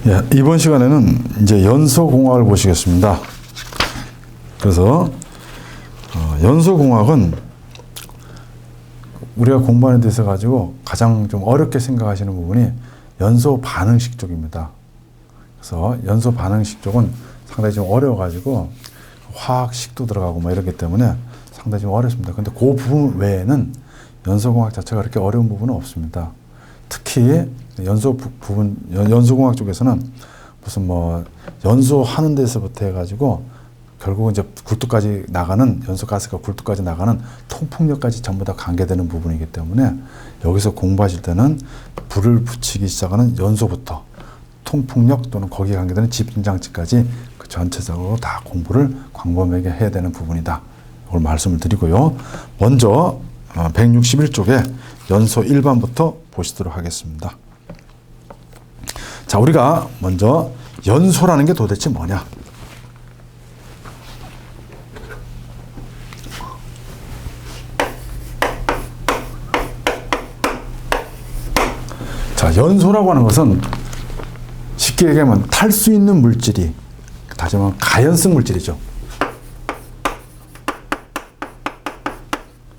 예, 이번 시간에는 이제 연소공학을 보시겠습니다. 그래서 연소공학은 우리가 공부하는 데 있어 가지고 가장 좀 어렵게 생각하시는 부분이 연소 반응식 쪽입니다. 그래서 연소 반응식 쪽은 상당히 좀 어려워 가지고 화학식도 들어가고 뭐 이렇기 때문에 상당히 좀 어렵습니다. 근데 그 부분 외에는 연소공학 자체가 그렇게 어려운 부분은 없습니다. 특히 연소공학 쪽에서는 무슨 뭐 연소하는 데서부터 해가지고 결국은 이제 굴뚝까지 나가는 연소가스가 굴뚝까지 나가는 통풍력까지 전부 다 관계되는 부분이기 때문에 여기서 공부하실 때는 불을 붙이기 시작하는 연소부터 통풍력 또는 거기에 관계되는 집중장치까지 그 전체적으로 다 공부를 광범위하게 해야 되는 부분이다. 이걸 말씀을 드리고요. 먼저 161쪽에 연소 1번부터 보시도록 하겠습니다. 자, 우리가 먼저 연소라는 게 도대체 뭐냐? 자, 연소라고 하는 것은 쉽게 얘기하면 탈 수 있는 물질이, 다시 말하면 가연성 물질이죠.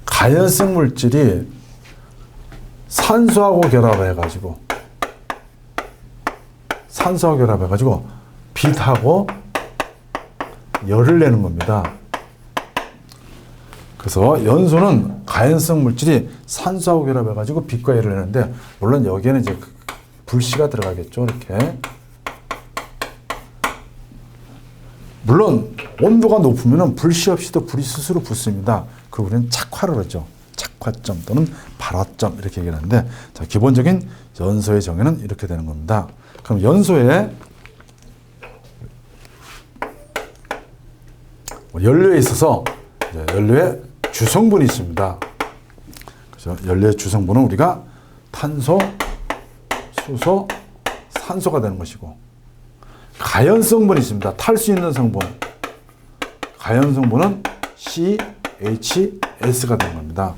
가연성 물질이 산소하고 결합해가지고 빛하고 열을 내는 겁니다. 그래서 연소는 가연성 물질이 산소하고 결합해가지고 빛과 열을 내는데, 물론 여기에는 이제 불씨가 들어가겠죠. 이렇게. 물론 온도가 높으면 불씨 없이도 불이 스스로 붙습니다. 그 우리는 착화를 하죠. 착화점 또는 발화점 이렇게 얘기를 하는데, 자, 기본적인 연소의 정의는 이렇게 되는 겁니다. 그럼 연소에 연료에 있어서 연료에 주성분이 있습니다. 그래서 연료의 주성분은 우리가 탄소, 수소, 산소가 되는 것이고, 가연성분이 있습니다. 탈 수 있는 성분. 가연성분은 CHS가 되는 겁니다.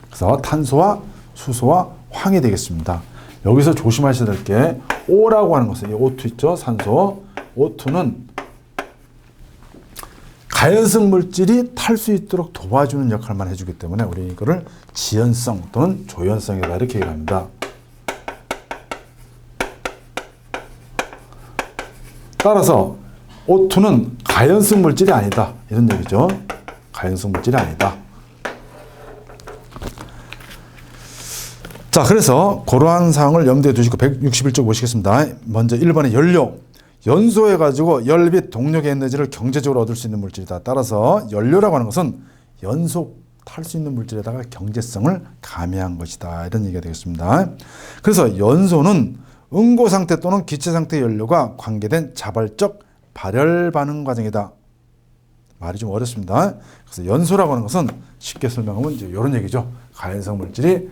그래서 탄소와 수소와 황이 되겠습니다. 여기서 조심하셔야 될 게 O라고 하는 것은, 이 O2 있죠? 산소. O2는 가연성 물질이 탈 수 있도록 도와주는 역할만 해주기 때문에 우리는 이거를 지연성 또는 조연성이다 이렇게 얘기를 합니다. 따라서 O2는 가연성 물질이 아니다 이런 얘기죠. 가연성 물질이 아니다. 자, 그래서 그러한 사항을 염두에 두시고 161쪽 보시겠습니다. 먼저 1번의 연료. 연소해가지고 열 및 동력의 에너지를 경제적으로 얻을 수 있는 물질이다. 따라서 연료라고 하는 것은 연소할 수 있는 물질에다가 경제성을 가미한 것이다. 이런 얘기가 되겠습니다. 그래서 연소는 응고 상태 또는 기체 상태 연료가 관계된 자발적 발열 반응 과정이다. 말이 좀 어렵습니다. 그래서 연소라고 하는 것은 쉽게 설명하면 이제 이런 얘기죠. 가연성 물질이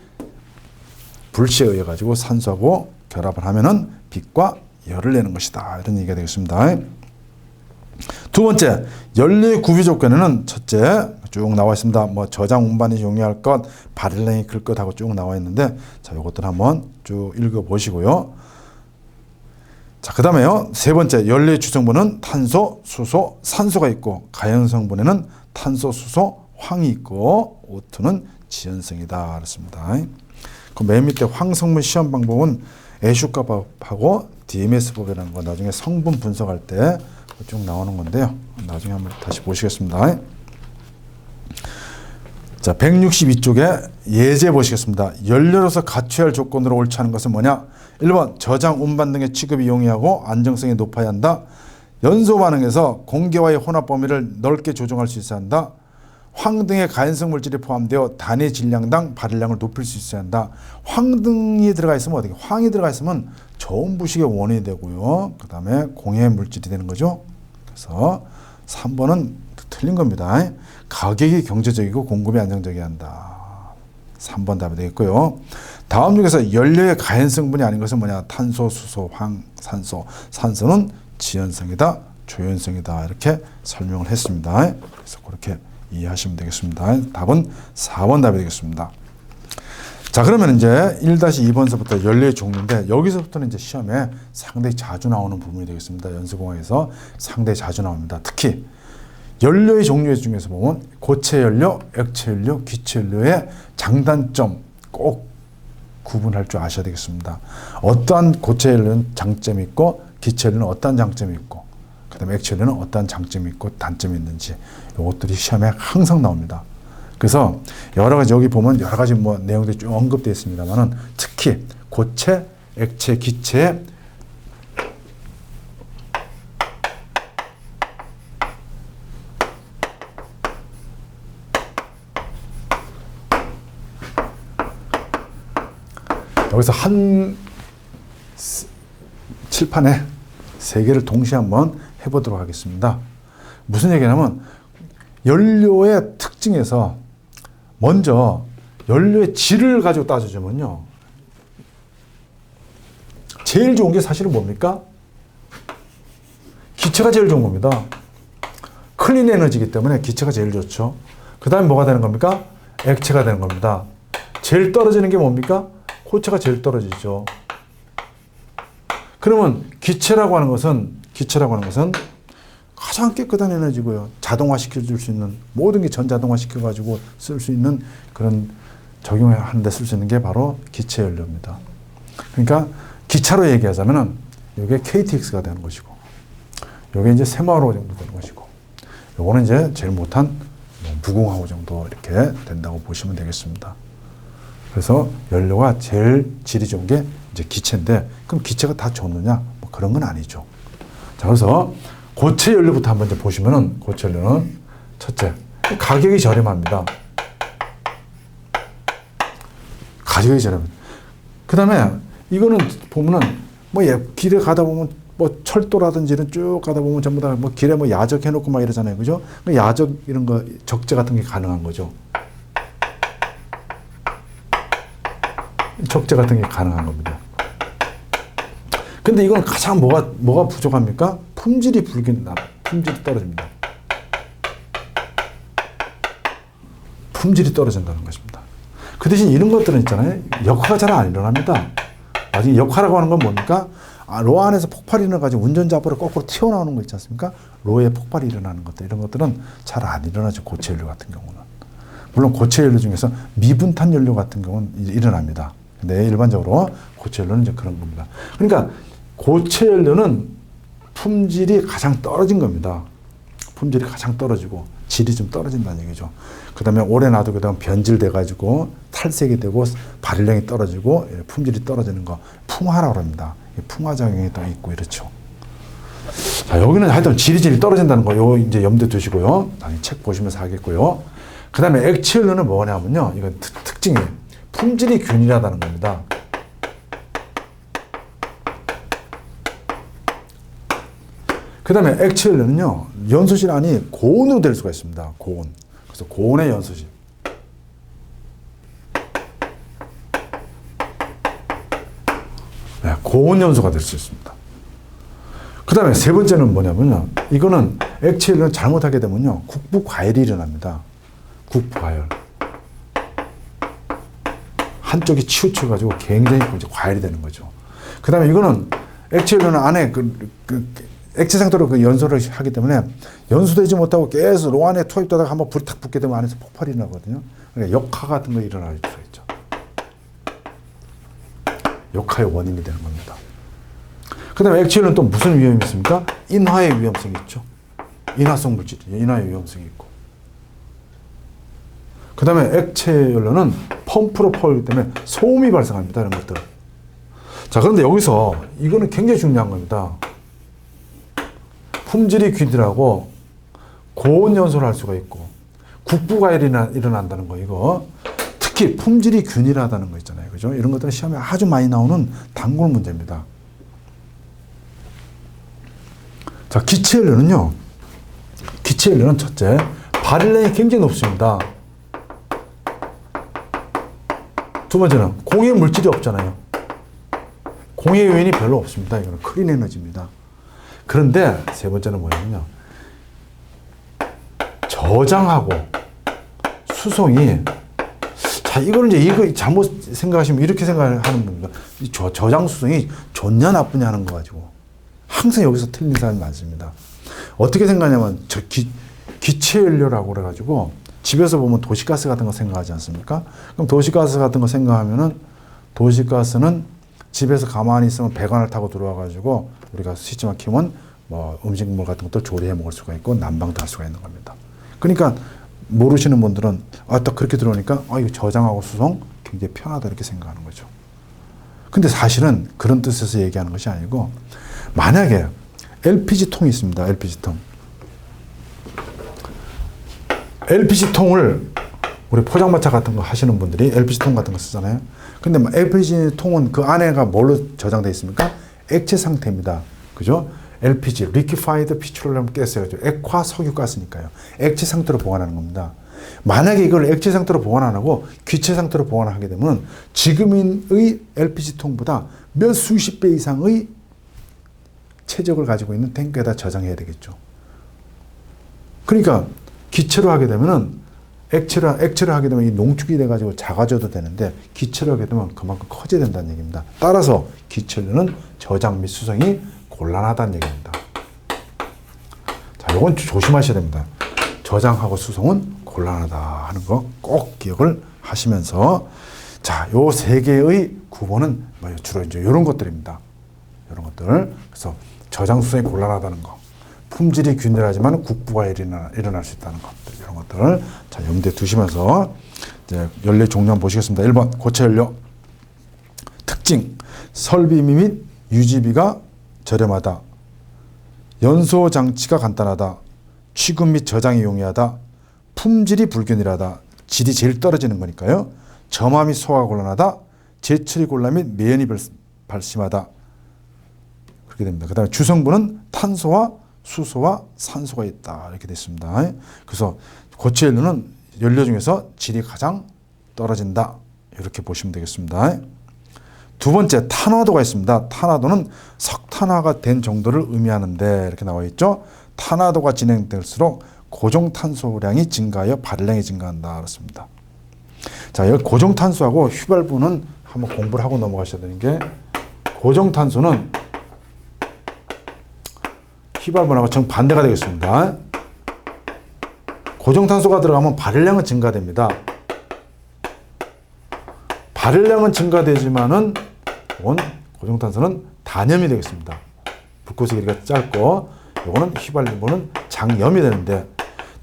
불씨에 의해 가지고 산소하고 결합을 하면은 빛과 열을 내는 것이다. 이런 얘기가 되겠습니다. 두 번째, 연료의 구비 조건에는 첫째 쭉 나와 있습니다. 뭐 저장 운반이 용이할 것, 발열량이 클 것 하고 쭉 나와 있는데, 자, 이것들 한번 쭉 읽어 보시고요. 자, 그 다음에요. 세 번째, 연료의 주성분은 탄소, 수소, 산소가 있고, 가연성분에는 탄소, 수소, 황이 있고, O2는 지연성이다. 그렇습니다. 그 맨 밑에 황성분 시험 방법은 애슈가법하고 DMS법이라는 거 나중에 성분 분석할 때 쭉 나오는 건데요. 나중에 한번 다시 보시겠습니다. 자, 162쪽에 예제 보시겠습니다. 연료로서 갖춰야 할 조건으로 옳지 않은 것은 뭐냐? 1번, 저장, 운반 등의 취급이 용이하고 안정성이 높아야 한다. 연소 반응에서 공기와의 혼합 범위를 넓게 조정할 수 있어야 한다. 황 등의 가연성 물질이 포함되어 단위 질량당 발열량을 높일 수 있어야 한다. 황 등이 들어가 있으면 어떻게? 황이 들어가 있으면 저온 부식의 원인이 되고요. 그 다음에 공해 물질이 되는 거죠. 그래서 3번은 틀린 겁니다. 가격이 경제적이고 공급이 안정적이어야 한다. 3번 답이 되겠고요. 다음 중에서 연료의 가연성분이 아닌 것은 뭐냐? 탄소, 수소, 황, 산소. 산소는 지연성이다, 조연성이다. 이렇게 설명을 했습니다. 그래서 그렇게 이해하시면 되겠습니다. 답은 4번 답이 되겠습니다. 자, 그러면 이제 1-2번서부터 연료의 종류인데 여기서부터는 이제 시험에 상당히 자주 나오는 부분이 되겠습니다. 연수공학에서 상당히 자주 나옵니다. 특히 연료의 종류 중에서 보면 고체 연료, 액체 연료, 기체 연료의 장단점 꼭 구분할 줄 아셔야 되겠습니다. 어떠한 고체 연료는 장점이 있고 기체 연료는 어떠한 장점이 있고 그다음에 액체 연료는 어떠한 장점이 있고 단점이 있는지 이것들이 시험에 항상 나옵니다. 그래서 여러 가지 여기 보면 여러 가지 뭐 내용들이 쭉 언급되어 있습니다만은 특히 고체, 액체, 기체 여기서 한 칠판에 세 개를 동시에 한번 해보도록 하겠습니다. 무슨 얘기냐면 연료의 특징에서 먼저 연료의 질을 가지고 따져주면요. 제일 좋은 게 사실은 뭡니까? 기체가 제일 좋은 겁니다. 클린 에너지이기 때문에 기체가 제일 좋죠. 그 다음에 뭐가 되는 겁니까? 액체가 되는 겁니다. 제일 떨어지는 게 뭡니까? 고체가 제일 떨어지죠. 그러면 기체라고 하는 것은 가장 깨끗한 에너지고요. 자동화 시켜줄 수 있는 모든 게 전자동화 시켜가지고 쓸 수 있는 그런 적용하는데 쓸 수 있는 게 바로 기체 연료입니다. 그러니까 기차로 얘기하자면은 이게 KTX가 되는 것이고, 이게 이제 새마을호 정도 되는 것이고, 요거는 이제 제일 못한 무궁화호 정도 이렇게 된다고 보시면 되겠습니다. 그래서 연료가 제일 질이 좋은 게 이제 기체인데, 그럼 기체가 다 좋느냐? 뭐 그런 건 아니죠. 자, 그래서 고체 연료부터 한번 이제 보시면은, 고체 연료는 첫째, 가격이 저렴합니다. 가격이 저렴합니다. 그 다음에 이거는 보면은 뭐 길에 가다 보면 뭐 철도라든지는 쭉 가다 보면 전부 다 뭐 길에 뭐 야적 해놓고 막 이러잖아요. 그죠? 야적 이런 거 적재 같은 게 가능한 거죠. 적재 같은 게 가능한 겁니다. 근데 이건 가장 뭐가 부족합니까? 품질이 품질이 떨어집니다. 품질이 떨어진다는 것입니다. 그 대신 이런 것들은 있잖아요. 역화가 잘 안 일어납니다. 나중에 역화라고 하는 건 뭡니까? 로 안에서 폭발이 일어나가지고 운전자 앞으로 거꾸로 튀어나오는 거 있지 않습니까? 로에 폭발이 일어나는 것들, 이런 것들은 잘 안 일어나죠. 고체 연료 같은 경우는. 물론 고체 연료 중에서 미분탄 연료 같은 경우는 일어납니다. 근데 일반적으로 고체 연료는 이제 그런 겁니다. 그러니까 고체 연료는 품질이 가장 떨어진 겁니다. 품질이 가장 떨어지고 질이 좀 떨어진다는 얘기죠. 그 다음에 오래 놔두게 되면 변질돼가지고 탈색이 되고 발열량이 떨어지고 품질이 떨어지는 거 풍화라고 합니다. 풍화작용이 또 있고 이렇죠. 자, 여기는 하여튼 질이 떨어진다는 거 요 이제 염두에 두시고요. 나중에 책 보시면서 하겠고요. 그 다음에 액체 연료는 뭐냐면요. 이건 특징이에요. 품질이 균일하다는 겁니다. 그 다음에 액체 연료는요, 연소실 안이 고온으로 될 수가 있습니다. 고온. 그래서 고온의 연소실. 네, 고온 연소가 될 수 있습니다. 그 다음에 세 번째는 뭐냐면요, 이거는 액체 연료는 잘못하게 되면요, 국부 과열이 일어납니다. 국부 과열. 한쪽이 치우쳐가지고 굉장히 이제 과열이 되는 거죠. 그 다음에 이거는 액체 연료는 안에 액체 상태로 그 연소를 하기 때문에 연소되지 못하고 계속 로 안에 투입되다가 한번 불이 탁 붙게 되면 안에서 폭발이 나거든요. 그러니까 역화 같은 거 일어날 수가 있죠. 역화의 원인이 되는 겁니다. 그 다음에 액체는 또 무슨 위험이 있습니까? 인화의 위험성이 있죠. 인화성 물질, 인화의 위험성이 있고. 그 다음에 액체 연료는 펌프로 퍼오기 때문에 소음이 발생합니다. 이런 것들. 자, 그런데 여기서 이거는 굉장히 중요한 겁니다. 품질이 균일하고 고온 연소를 할 수가 있고 국부 과열이 일어난다는 거, 이거 특히 품질이 균일하다는 거 있잖아요. 그죠? 이런 것들은 시험에 아주 많이 나오는 단골 문제입니다. 자, 기체 연료는요. 기체 연료는 첫째, 발열량이 굉장히 높습니다. 두 번째는 공해 물질이 없잖아요. 공해 요인이 별로 없습니다. 이거는 클린 에너지입니다. 그런데 세 번째는 뭐냐면요, 저장하고 수송이 자, 이거는 이제 이거 잘못 생각하시면 이렇게 생각하는 겁니다. 저장수성이 좋냐 나쁘냐 하는 거 가지고 항상 여기서 틀린 사람이 많습니다. 어떻게 생각하냐면 기체연료라고 그래가지고 집에서 보면 도시가스 같은 거 생각하지 않습니까? 그럼 도시가스 같은 거 생각하면은 도시가스는 집에서 가만히 있으면 배관을 타고 들어와가지고 우리가 스위치만 켜면 뭐 음식물 같은 것도 조리해 먹을 수가 있고 난방도 할 수가 있는 겁니다. 그러니까 모르시는 분들은 딱 그렇게 들어오니까 이거 저장하고 수송 굉장히 편하다 이렇게 생각하는 거죠. 근데 사실은 그런 뜻에서 얘기하는 것이 아니고 만약에 LPG통이 있습니다. LPG통. LPG통을 우리 포장마차 같은 거 하시는 분들이 LPG통 같은 거 쓰잖아요. 근데 LPG통은 그 안에가 뭘로 저장되어 있습니까? 액체 상태입니다. 그죠? LPG, Liquefied Petroleum Gas죠. 액화 석유가스니까요. 액체 상태로 보관하는 겁니다. 만약에 이걸 액체 상태로 보관 안 하고 기체 상태로 보관하게 되면 지금의 LPG통보다 몇 수십 배 이상의 체적을 가지고 있는 탱크에다 저장해야 되겠죠. 그러니까 기체로 하게 되면은 액체로 하게 되면 이 농축이 돼가지고 작아져도 되는데 기체로 하게 되면 그만큼 커져야 된다는 얘기입니다. 따라서 기체는 저장 및 수송이 곤란하다는 얘기입니다. 자, 이건 조심하셔야 됩니다. 저장하고 수송은 곤란하다 하는 거 꼭 기억을 하시면서 자, 요 세 개의 구분은 주로 이제 이런 것들입니다. 이런 것들. 그래서 저장 수송이 곤란하다는 거. 품질이 균일하지만 국부가 일어날 수 있다는 것들, 이런 것들을 자, 염두에 두시면서 이제 연료 종류 한번 보시겠습니다. 1번 고체 연료 특징 설비비 및 유지비가 저렴하다. 연소 장치가 간단하다. 취급 및 저장이 용이하다. 품질이 불균일하다. 질이 제일 떨어지는 거니까요. 점화 및 소화가 곤란하다. 제철이 곤란 및 매연이 발심하다. 그렇게 됩니다. 그 다음에 주성분은 탄소와 수소와 산소가 있다. 이렇게 됐습니다. 그래서 고체 연료는 연료 중에서 질이 가장 떨어진다. 이렇게 보시면 되겠습니다. 두 번째, 탄화도가 있습니다. 탄화도는 석탄화가 된 정도를 의미하는데 이렇게 나와 있죠. 탄화도가 진행될수록 고정탄소량이 증가하여 발열량이 증가한다. 그렇습니다. 자, 여기 고정탄소하고 휘발유는 한번 공부를 하고 넘어가셔야 되는 게 고정탄소는 휘발유하고 정반대가 되겠습니다. 고정탄소가 들어가면 발열량은 증가됩니다. 발열량은 증가되지만은 고정탄소는 단염이 되겠습니다. 불꽃의 길이가 짧고 요거는 휘발유는 장염이 되는데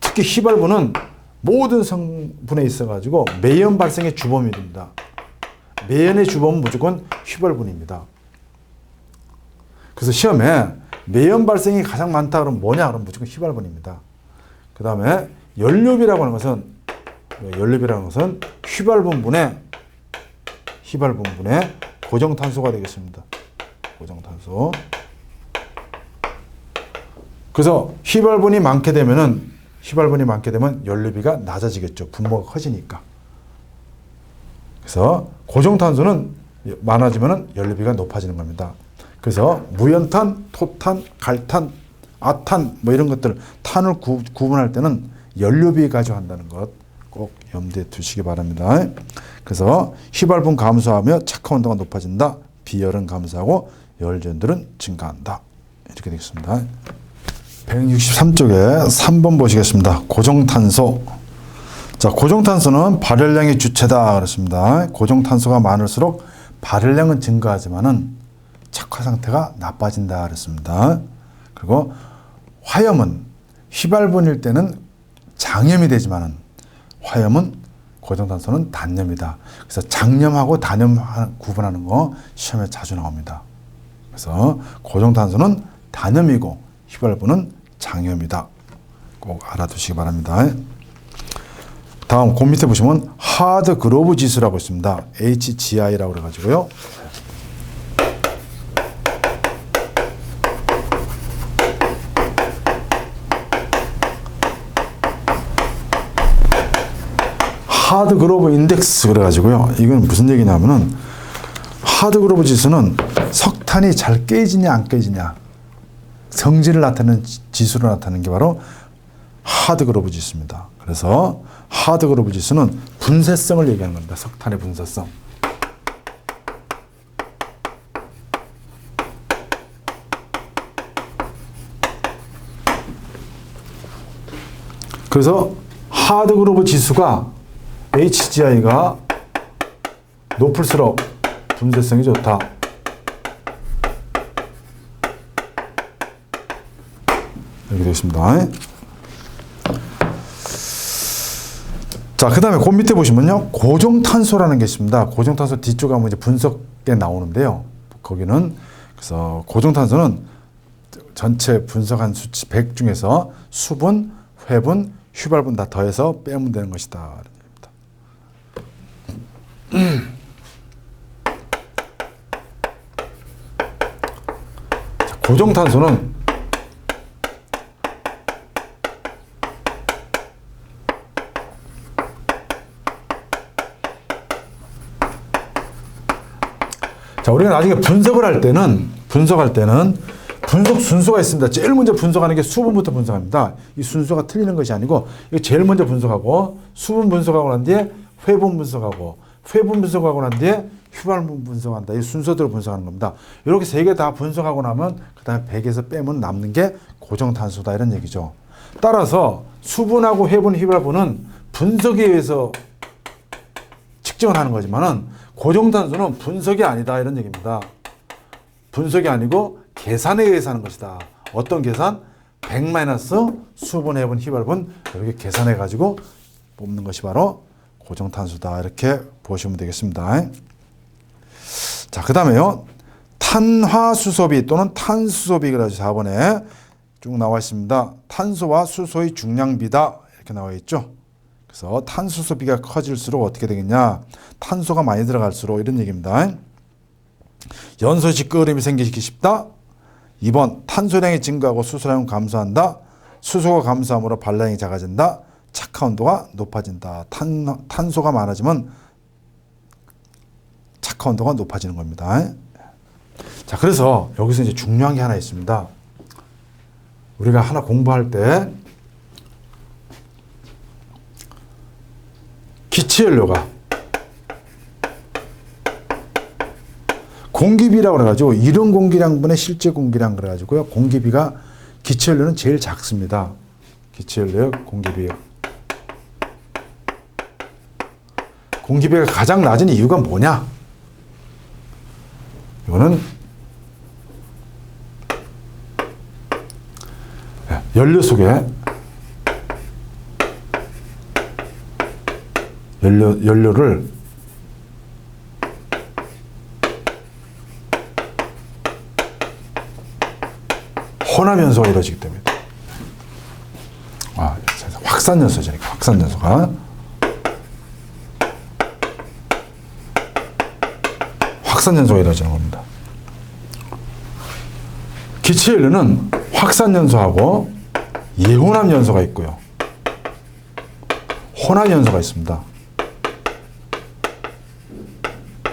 특히 휘발유는 모든 성분에 있어가지고 매연 발생의 주범이 됩니다. 매연의 주범은 무조건 휘발유입니다. 그래서 시험에 매연 발생이 가장 많다 그러면 뭐냐 그러면 무조건 휘발유입니다. 그 다음에 연료비라고 하는 것은 휘발분분의 고정탄소가 되겠습니다. 고정탄소. 그래서 휘발분이 많게 되면 연료비가 낮아지겠죠. 분모가 커지니까. 그래서 고정탄소는 많아지면 연료비가 높아지는 겁니다. 그래서 무연탄, 토탄, 갈탄, 아탄 뭐 이런 것들 탄을 구분할 때는 연료비 가져간다는 것 꼭 염두에 두시기 바랍니다. 그래서 휘발분 감소하며 착화 온도가 높아진다. 비열은 감소하고 열전들은 증가한다. 이렇게 되겠습니다. 163쪽에 3번 보시겠습니다. 고정탄소. 자, 고정탄소는 발열량의 주체다. 그렇습니다. 고정탄소가 많을수록 발열량은 증가하지만은 착화 상태가 나빠진다. 그렇습니다. 그리고 화염은 휘발분일 때는 장염이 되지만은 고정탄소는 단염이다. 그래서 장염하고 단염 구분하는 거 시험에 자주 나옵니다. 그래서 고정탄소는 단염이고 휘발분은 장염이다. 꼭 알아두시기 바랍니다. 다음 그 밑에 보시면 하드 그로브 지수라고 있습니다. HGI라고 그래가지고요. 하드 그로브 인덱스 그래가지고요. 이건 무슨 얘기냐면은 하드 그로브 지수는 석탄이 잘 깨지냐 안 깨지냐 성질을 나타내는 지수로 나타내는 게 바로 하드 그로브 지수입니다. 그래서 하드 그루브 지수는 분쇄성을 얘기하는 겁니다. 석탄의 분쇄성. 그래서 하드 그루브 지수가 HGI가 높을수록 분쇄성이 좋다. 이렇게 되겠습니다. 자, 그 다음에 그 밑에 보시면요. 고정탄소라는 게 있습니다. 고정탄소 뒤쪽에 하면 이제 분석에 나오는데요. 거기는, 그래서 고정탄소는 전체 분석한 수치 100 중에서 수분, 회분, 휘발분 다 더해서 빼면 되는 것이다. 자, 고정탄소는 자, 우리가 나중에 분석을 할 때는 분석 순서가 있습니다. 제일 먼저 분석하는 게 수분부터 분석합니다. 이 순서가 틀리는 것이 아니고, 이거 제일 먼저 분석하고, 수분 분석하고 난 뒤에 회분 분석하고, 회분 분석하고 난 뒤에 휘발분 분석한다. 이 순서대로 분석하는 겁니다. 이렇게 세 개 다 분석하고 나면, 그 다음에 100에서 빼면 남는 게 고정탄소다. 이런 얘기죠. 따라서 수분하고 회분, 휘발분은 분석에 의해서 측정을 하는 거지만은, 고정탄소는 분석이 아니다. 이런 얘기입니다. 분석이 아니고 계산에 의해서 하는 것이다. 어떤 계산? 100 수분, 회분, 휘발분 이렇게 계산해 가지고 뽑는 것이 바로 고정탄소다. 이렇게 보시면 되겠습니다. 자, 그 다음에요. 탄화수소비 또는 탄수소비 그래가지고 4번에 쭉 나와 있습니다. 탄소와 수소의 중량비다. 이렇게 나와 있죠. 그래서 탄수소비가 커질수록 어떻게 되겠냐. 탄소가 많이 들어갈수록 이런 얘기입니다. 연소식 끓음이 생기기 쉽다. 2번 탄소량이 증가하고 수소량은 감소한다. 수소가 감소함으로 발량이 작아진다. 착화 온도가 높아진다. 탄소가 많아지면 착화 온도가 높아지는 겁니다. 자, 그래서 여기서 이제 중요한 게 하나 있습니다. 우리가 하나 공부할 때 기체연료가 공기비라고 그래가지고 이론 공기량분의 실제 공기량 그래가지고요. 공기비가 기체연료는 제일 작습니다. 기체연료의 공기비. 공기비가 가장 낮은 이유가 뭐냐? 이거는 연료 속에 연료를 혼합연소가 이루어지기 때문에. 확산연소잖아요. 확산연소가. 확산연소가 이루어지는 겁니다. 기체연료는 확산연소하고 예혼합연소가 있고요. 혼합연소가 있습니다.